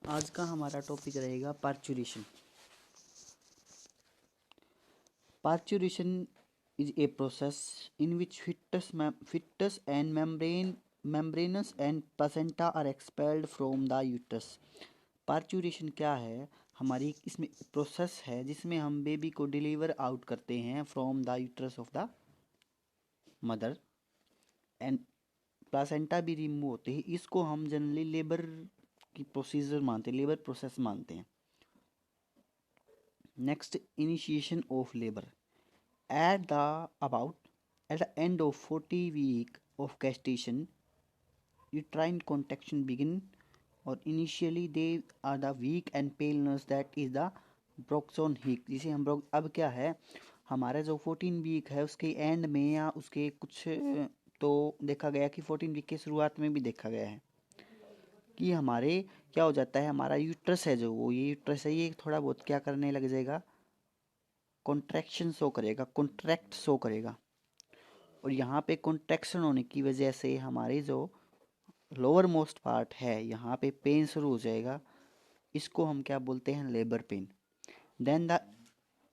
आज का हमारा टॉपिक रहेगा parturition. Parturition is a process in which fetus and membranous and placenta are expelled from the uterus। Parturition क्या है? हमारी इसमें प्रोसेस है जिसमें हम बेबी को डिलीवर आउट करते हैं from the uterus of the mother and placenta भी रिमूव होते हैं। इसको हम जनरली लेबर की प्रोसीजर मानते हैं, लेबर प्रोसेस मानते हैं। Next, initiation of labour. At the end of 40 week of gestation, uterine contraction begin, or initially they are the weak and paleness that is the ब्रोक्सोन हीक, जिसे हम अब क्या है, हमारा जो 14 वीक है उसके एंड में या उसके कुछ तो देखा गया कि 14 वीक के शुरुआत में भी देखा गया है कि हमारे क्या हो जाता है, हमारा यूट्रस है जो वो ये यूट्रस है, ये थोड़ा बहुत क्या करने लग जाएगा, कॉन्ट्रैक्शन शो करेगा, कॉन्ट्रैक्ट शो करेगा। और यहाँ पे कॉन्ट्रैक्शन होने की वजह से हमारी जो लोअर मोस्ट पार्ट है यहाँ पे पेन शुरू हो जाएगा। इसको हम क्या बोलते हैं, labour pain. Then the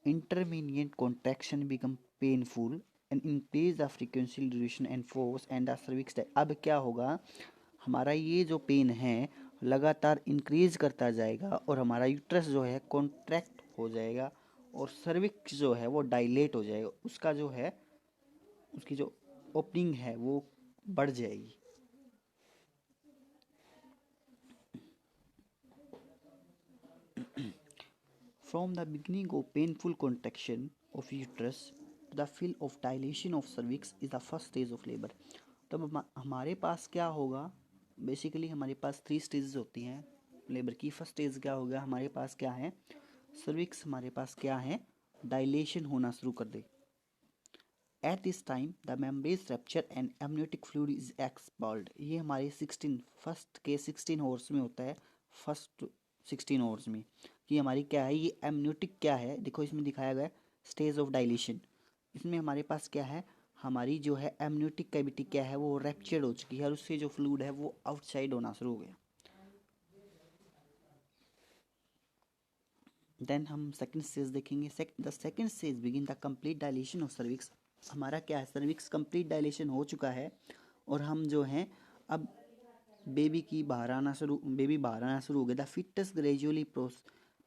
intermediate contraction become painful and increase the frequency, duration and force and the cervix. अब क्या होगा, हमारा ये जो पेन है लगातार इंक्रीज करता जाएगा और हमारा यूट्रस जो है कॉन्ट्रैक्ट हो जाएगा और सर्विक्स जो है वो डायलेट हो जाएगा, उसका जो है उसकी जो ओपनिंग है वो बढ़ जाएगी। From the beginning of painful contraction of uterus to the fill of dilation of cervix is the first stage of labor। तब हमारे पास क्या होगा, बेसिकली हमारे पास 3 स्टेजेस होती हैं लेबर की। फर्स्ट स्टेज क्या होगा, हमारे पास क्या है, सर्विक्स हमारे पास क्या है, डायलेशन होना शुरू कर दे। At this time the membranes rupture and amniotic fluid is expelled। ये हमारे 16 आवर्स में होता है, फर्स्ट 16 आवर्स में। कि हमारी क्या है, ये एमनियोटिक क्या है, देखो इसमें दिखाया गया है स्टेज ऑफ डायलेशन। इसमें हमारे पास क्या है, हमारी जो है एमनियोटिक कैविटी क्या है वो रैप्चर्ड हो चुकी है और उससे जो फ्लूइड है वो आउटसाइड होना शुरू हो गया। देन हम सेकंड स्टेज देखेंगे। The second stage begin the complete dilation of cervix. हमारा क्या है, सर्विक्स कंप्लीट डायलेशन हो चुका है और हम जो हैं अब बेबी बाहर आना शुरू हो गया। The fetus gradually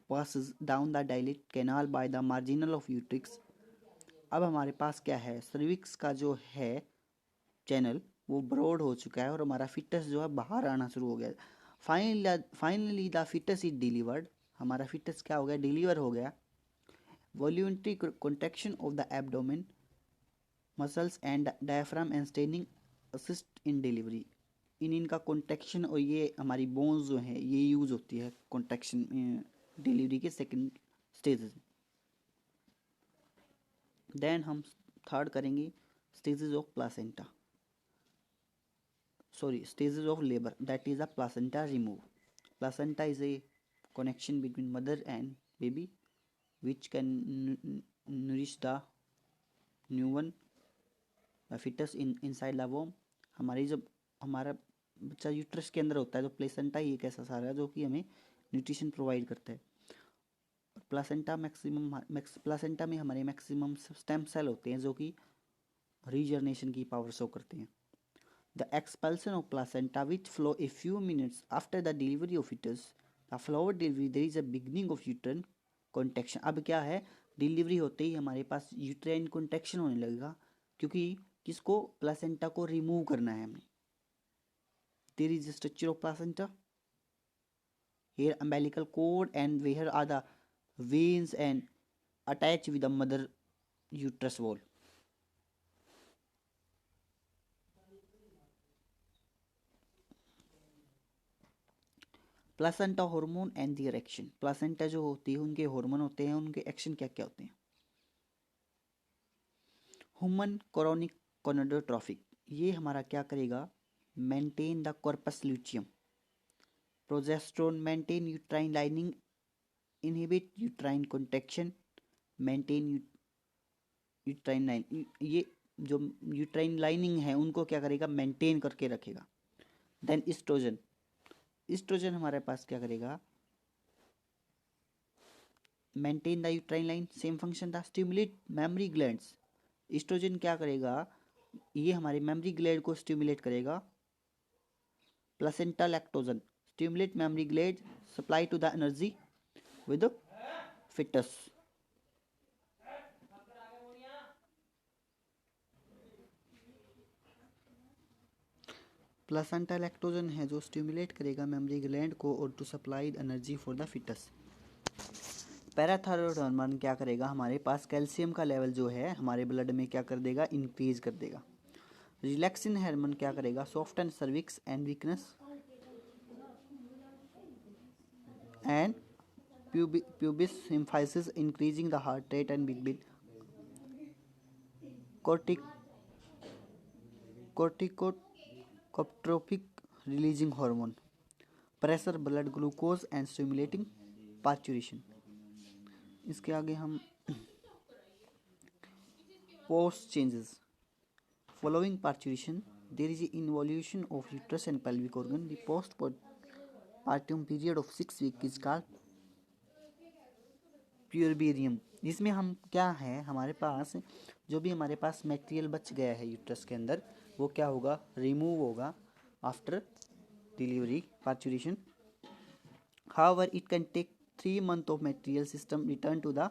passes down the dilated canal by the marginal of uterus. अब हमारे पास क्या है, सर्विक्स का जो है चैनल वो ब्रॉड हो चुका है और हमारा फिटस जो है बाहर आना शुरू हो गया। Finally the foetus is delivered. हमारा फिटस क्या हो गया, डिलीवर हो गया। Voluntary contraction of the abdomen muscles and diaphragm and straining assist in delivery. इनका कॉन्ट्रैक्शन और ये हमारी बोन्स जो हैं ये यूज होती है कॉन्ट्रैक्शन डिलीवरी के सेकंड स्टेजेस में। देन हम थर्ड करेंगे stages of placenta, stages of labour, that is the placenta remove. Placenta is a connection between mother and baby which can nourish the newborn fetus inside the womb। हमारी जब हमारा बच्चा uterus के अंदर होता है तो प्लेसेंटा ही एक ऐसा सारा है जो कि हमें न्यूट्रिशन प्रोवाइड करता है। प्लासेंटा में हमारे मैक्सिमम स्टेम सेल होते हैं जो कि रीजनरेशन की पावर शो करते हैं। The expulsion of placenta which flow a few minutes after the delivery of fetus। The flower delivery there is a beginning of uterine contraction. अब क्या है, डिलीवरी होते ही हमारे पास यूट्राइन कॉन्ट्रैक्शन होने लगेगा क्योंकि किसको, प्लासेंटा को रिमूव करना है हमने। There is structure of placenta, here umbilical cord and where are the veins and attached with the mother uterus wall। Placenta hormone and their action. Placenta जो होती है उनके हार्मोन होते हैं, उनके एक्शन क्या क्या होते हैं। ह्यूमन कोरोनिक गोनाडोट्रोपिक, ये हमारा क्या करेगा, maintain the corpus luteum. Progesterone maintain uterine lining, inhibit uterine contraction, maintain uterine line. ये जो यूट्राइन लाइनिंग है उनको क्या करेगा, मेंटेन करके रखेगा। देन इस्ट्रोजन, इस्ट्रोजन हमारे पास क्या करेगा, maintain the uterine line, same function था। स्टिमुलेट मेमोरी ग्लैंड्स, एस्ट्रोजन क्या करेगा, ये हमारे मेमोरी ग्लैंड को स्टिमुलेट करेगा। Placenta lactogen stimulate memory gland, supply to the energy with foetus. Placenta lactogen है जो स्टिमुलेट करेगा मेमोरी ग्लैंड को और to supply energy for the foetus. Parathyroid hormone क्या करेगा, हमारे पास कैल्शियम का लेवल जो है हमारे ब्लड में क्या कर देगा, इंक्रीज कर देगा। रिलैक्सिन हार्मोन क्या करेगा, soften cervix and weakness and pubis symphysis, increasing the heart rate and big beat. Corticotropic releasing hormone, pressure blood glucose and stimulating parturition. इसके आगे हम post changes following parturition there is an involution of uterus and pelvic organ. The postpartum period of 6 weeks is called प्यूरबेरियम। इसमें हम क्या है, हमारे पास जो भी हमारे पास मटेरियल बच गया है यूट्रस के अंदर वो क्या होगा, रिमूव होगा after delivery parturition. However it can take 3 months of material system return to the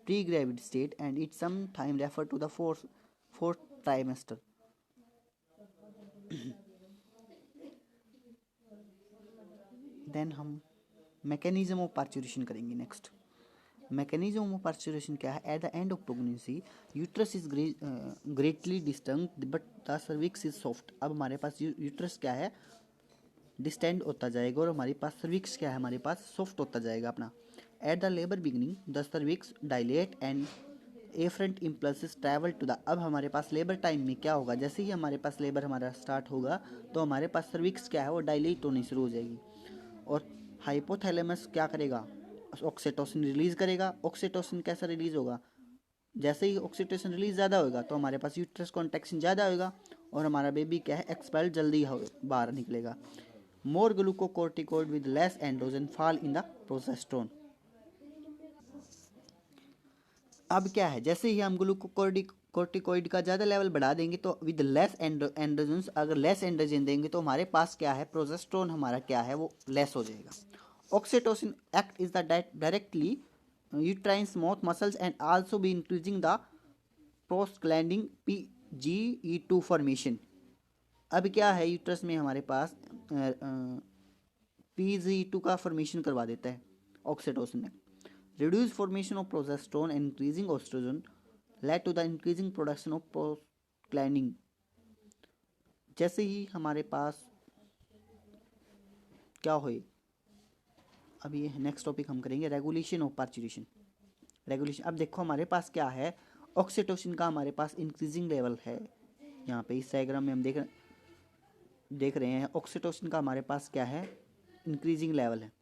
pre-gravid state and it sometime refer to the fourth trimester. Then हम मैकेनिज्म ऑफ पार्चुरेशन करेंगे। नेक्स्ट मैकेनिज्म ऑफ पार्चुरेशन क्या है, at the end of pregnancy uterus is greatly distant but the cervix is soft. अब हमारे पास uterus क्या है, distant होता जाएगा और हमारे पास सर्विक्स क्या है, हमारे पास सॉफ्ट होता जाएगा अपना। At the labour beginning the cervix dilate and afferent impulses travel to the. अब हमारे पास लेबर टाइम में क्या होगा, जैसे ही हमारे पास लेबर हमारा स्टार्ट होगा तो हमारे पास सर्विक्स क्या है वो डायलेट होनी शुरू हो जाएगी और हाइपोथैलेमस क्या करेगा, ऑक्सीटोसिन रिलीज करेगा। ऑक्सीटोसिन कैसा रिलीज होगा, जैसे ही ऑक्सीटोसिन रिलीज ज़्यादा होगा तो हमारे पास यूट्रस कॉन्ट्रैक्शन ज़्यादा होगा और हमारा बेबी क्या है, एक्सपेल जल्दी बाहर निकलेगा। More glucocorticoid with less androgen fall in the progesterone. अब क्या है, जैसे ही हम ग्लूकोकोर्टिकोइड का ज़्यादा लेवल बढ़ा देंगे तो विद लेस एंड्रोजन, अगर लेस एंड्रोजन देंगे तो हमारे पास क्या है, प्रोजेस्टेरोन हमारा क्या है वो लेस हो जाएगा। Oxytocin act is the directly uterine smooth muscles and also be increasing the prostaglandin PGE2 formation. अब क्या है, यूट्रस में हमारे पास PGE2 का फॉर्मेशन करवा देता है ऑक्सीटोसिन ने। Reduce formation of progesterone and increasing estrogen led to the increasing production of prostaglandin. जैसे ही हमारे पास क्या होए, अब ये नेक्स्ट टॉपिक हम करेंगे रेगुलेशन ऑफ पार्चुरेशन। रेगुलेशन, अब देखो हमारे पास क्या है, ऑक्सीटोसिन का हमारे पास इंक्रीजिंग लेवल है। यहाँ पे इस डायग्राम में हम देख रहे हैं ऑक्सीटोसिन का हमारे पास क्या है, इंक्रीजिंग लेवल है।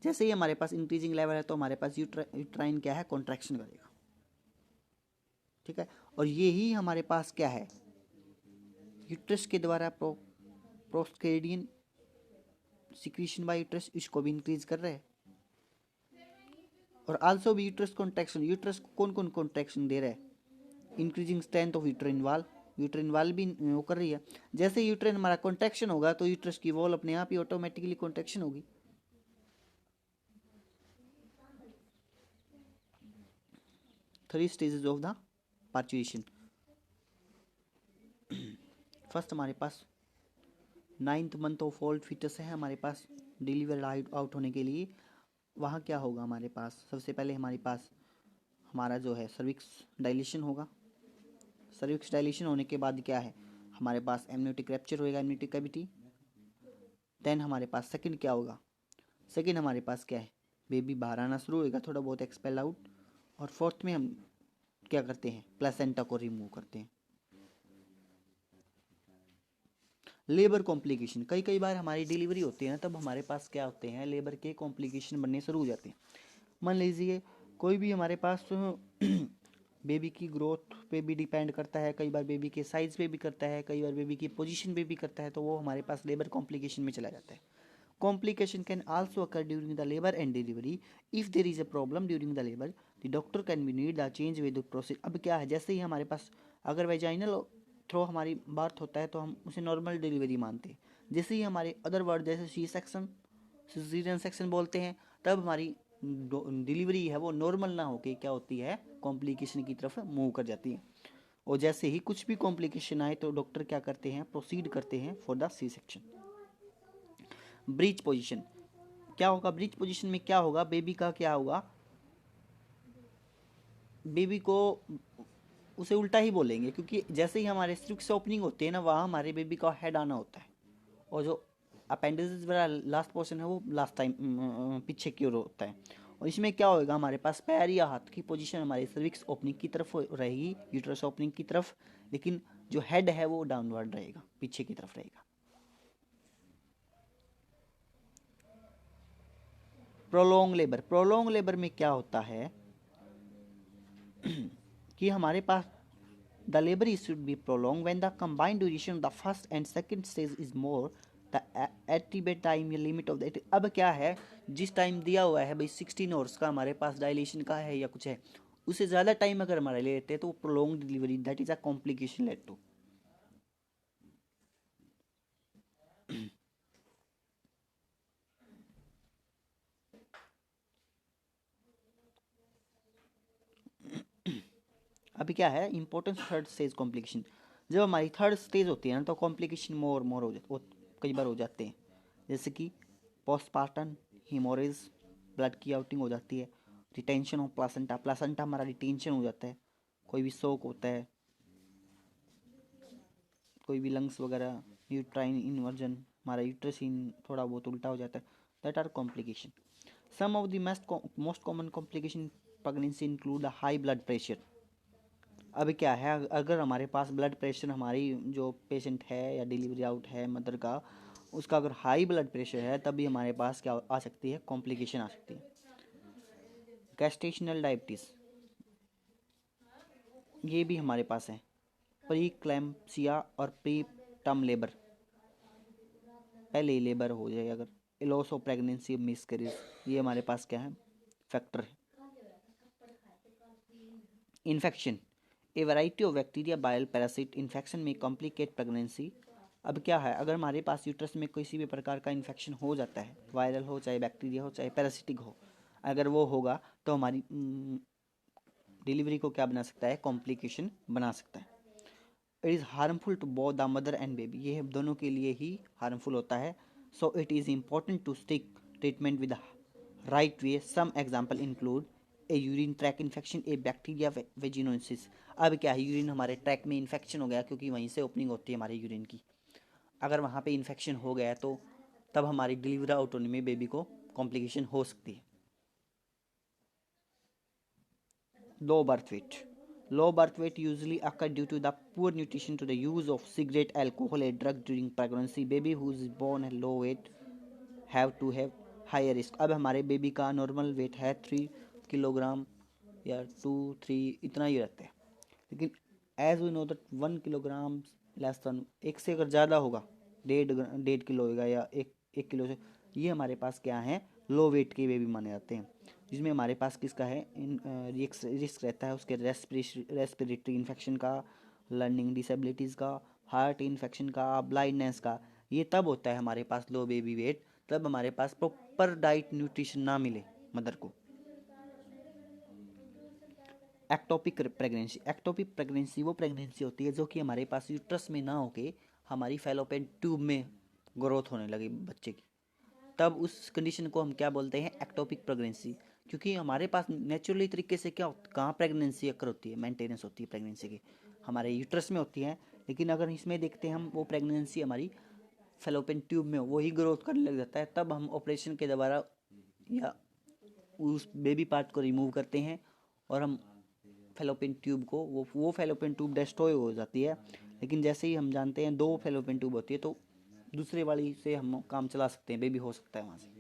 जैसे ही हमारे पास इंक्रीजिंग लेवल है तो हमारे पास यूट्राइन क्या है, कॉन्ट्रैक्शन करेगा, ठीक है। और ये ही हमारे पास क्या है, यूट्रस के द्वारा प्रोस्टैग्लैंडिन सिक्रीशन बाय यूट्रस, इसको भी इंक्रीज कर रहे हैं। और आल्सो भी यूट्रस कॉन्ट्रैक्शन, यूट्रस को कौन कौन कॉन्ट्रैक्शन दे रहा है, इंक्रीजिंग स्ट्रेंथ ऑफ यूट्राइन वाल, यूट्राइन वाल भी वो कर रही है। जैसे यूट्राइन हमारा कॉन्ट्रैक्शन होगा तो यूट्रस की वॉल अपने आप ही ऑटोमेटिकली कॉन्ट्रैक्शन होगी। Three stages of the parturition. First हमारे पास 9th month of old foetus है हमारे पास डिलीवर आउट होने के लिए। वहाँ क्या होगा हमारे पास, सबसे पहले हमारे पास हमारा जो है सर्विक्स डायलेशन होगा। सर्विक्स डायलेशन होने के बाद क्या है, हमारे पास एमनियोटिक रैप्चर होएगा, एमनियोटिक कैविटी। देन हमारे पास सेकंड क्या होगा, सेकंड हमारे पास क्या है, बेबी बाहर आना शुरू होएगा, थोड़ा बहुत एक्सपेल आउट। और फोर्थ में हम क्या करते हैं, प्लेसेंटा को रिमूव करते हैं। लेबर कॉम्प्लिकेशन, कई बार हमारी डिलीवरी होती है ना, तब हमारे पास क्या होते हैं, लेबर के कॉम्प्लिकेशन बनने शुरू हो जाते हैं। मान लीजिए कोई भी हमारे पास बेबी की ग्रोथ पे भी डिपेंड करता है, कई बार बेबी के साइज़ पे भी करता है, कई बार बेबी की पोजीशन पे भी करता है, तो वो हमारे पास लेबर कॉम्प्लिकेशन में चला जाता है। Complication can also occur during the labor and delivery. If there is a problem during the labor, the doctor can be need the change with the process. अब क्या है, जैसे ही हमारे पास अगर वेजाइनल थ्रो हमारी बर्थ होता है तो हम उसे नॉर्मल डिलीवरी मानते हैं। जैसे ही हमारे अदर वर्ड जैसे सी सेक्शन, सिजेरियन सेक्शन बोलते हैं, तब हमारी डिलीवरी है वो नॉर्मल ना होके क्या होती है, कॉम्प्लिकेशन की तरफ मूव कर जाती है। और जैसे ही कुछ भी कॉम्प्लिकेशन आए तो डॉक्टर क्या करते हैं, प्रोसीड करते हैं for the C section. Breech position क्या होगा, ब्रीच पोजीशन में क्या होगा, बेबी का क्या होगा, बेबी को उसे उल्टा ही बोलेंगे, क्योंकि जैसे ही हमारे स्ट्रिक्स ओपनिंग होती है ना, वहाँ हमारे बेबी का हेड आना होता है, और जो अपेंडिसेस वाला लास्ट पोर्शन है वो लास्ट टाइम पीछे की ओर होता है। और इसमें क्या होगा, हमारे पास पैर या हाथ की पोजीशन हमारे सर्विक्स ओपनिंग की तरफ रहेगी, यूट्रस ओपनिंग की तरफ, लेकिन जो हेड है वो डाउनवर्ड रहेगा, पीछे की तरफ रहेगा। प्रोलोंग लेबर में क्या होता है कि हमारे पास the labour should be prolong when the combined duration of the first and second stage is more the attribute time या लिमिट ऑफ द। अब क्या है, जिस टाइम दिया हुआ है भाई 16 आवर्स का हमारे पास डायलेशन का है या कुछ है, उससे ज़्यादा टाइम अगर हमारे ले लेते हैं तो prolong delivery that is a complication led to. अभी क्या है इंपॉर्टेंस थर्ड स्टेज कॉम्प्लिकेशन। जब हमारी थर्ड स्टेज होती है ना तो कॉम्प्लिकेशन मोर हो जाते, कई बार हो जाते हैं, जैसे कि पोस्टपार्टम हीमोरेज, ब्लड की आउटिंग हो जाती है, रिटेंशन ऑफ प्लासेंटा, प्लासेंटा हमारा रिटेंशन हो जाता है, कोई भी शोक होता है, कोई भी लंग्स वगैरह, यूट्राइन इन्वर्जन, हमारा यूट्रसिन थोड़ा बहुत उल्टा हो जाता है, that are complication. Some of the most common complication pregnancy include the high blood pressure. अभी क्या है, अगर हमारे पास ब्लड प्रेशर, हमारी जो पेशेंट है या डिलीवरी आउट है मदर का, उसका अगर हाई ब्लड प्रेशर है तभी हमारे पास क्या आ सकती है, कॉम्प्लिकेशन आ सकती है। गैस्ट्रेशनल डायबिटीज़ ये भी हमारे पास है, प्री क्लैम्पसिया और प्री टर्म लेबर, पहले ही लेबर हो जाए अगर, लॉस ऑफ प्रेगनेंसी मिसकैरेज, ये हमारे पास क्या है, फैक्टर है। Infection, A variety of bacteria बायल पैरासिट इन्फेक्शन में कॉम्प्लिकेट प्रेगनेंसी। अब क्या है, अगर हमारे पास यूट्रस में किसी भी प्रकार का इन्फेक्शन हो जाता है, वायरल हो चाहे बैक्टीरिया हो चाहे पैरासिटिक हो, अगर वो होगा तो हमारी डिलीवरी को क्या बना सकता है, कॉम्प्लिकेशन बना सकता है। It is harmful to both the mother and baby, ये दोनों के लिए ही हार्मफुल होता है। So it is important to stick treatment with right way. Some example include a urine track infection, a bacteria vaginosis. अब क्या है, यूरिन हमारे ट्रैक में इन्फेक्शन हो गया, क्योंकि वहीं से ओपनिंग होती है हमारे यूरिन की, अगर वहाँ पे इन्फेक्शन हो गया तो तब हमारी डिलीवरी आउट होने में बेबी को कॉम्प्लिकेशन हो सकती है। Low birth weight, low birth weight usually occur due to the poor nutrition to the use of cigarette, alcohol, and drug during pregnancy. Baby who is born at low weight have to have higher risk। अब हमारे baby का normal weight है 3 kilogram या 2-3 इतना ही रहता है, लेकिन as we know that 1 kilogram less than, एक से अगर ज़्यादा होगा, 1.5 किलो होगा या एक किलो से, ये हमारे पास क्या है, लो वेट के बेबी माने जाते हैं, जिसमें हमारे पास किसका है, रिस्क रहता है उसके रेस्पिरेटरी इन्फेक्शन का, लर्निंग डिसेबिलिटीज़ का, हार्ट इन्फेक्शन का, ब्लाइंडनेस का। ये तब होता है हमारे पास लो बेबी वेट, तब हमारे पास प्रॉपर डाइट न्यूट्रिशन ना मिले मदर को। एक्टोपिक प्रेगनेंसी, एक्टोपिक प्रेगनेंसी वो प्रेगनेंसी होती है जो कि हमारे पास यूट्रस में ना होके हमारी फैलोपियन ट्यूब में ग्रोथ होने लगी बच्चे की, तब उस कंडीशन को हम क्या बोलते हैं, एक्टोपिक प्रेगनेंसी। क्योंकि हमारे पास नेचुरली तरीके से क्या कहाँ प्रेगनेंसी अकर होती है, मेंटेनेंस होती है प्रेगनेंसी की, हमारे यूट्रस में होती है, लेकिन अगर इसमें देखते हैं हम, वो प्रेगनेंसी हमारी फैलोपियन ट्यूब में वही ग्रोथ करने लग जाता है, तब हम ऑपरेशन के द्वारा या उस बेबी पार्ट को रिमूव करते हैं और हम फैलोपियन ट्यूब को, वो फैलोपियन ट्यूब डिस्ट्रॉय हो जाती है। लेकिन जैसे ही हम जानते हैं 2 फैलोपियन ट्यूब होती है तो दूसरे वाली से हम काम चला सकते हैं, बेबी हो सकता है वहाँ से।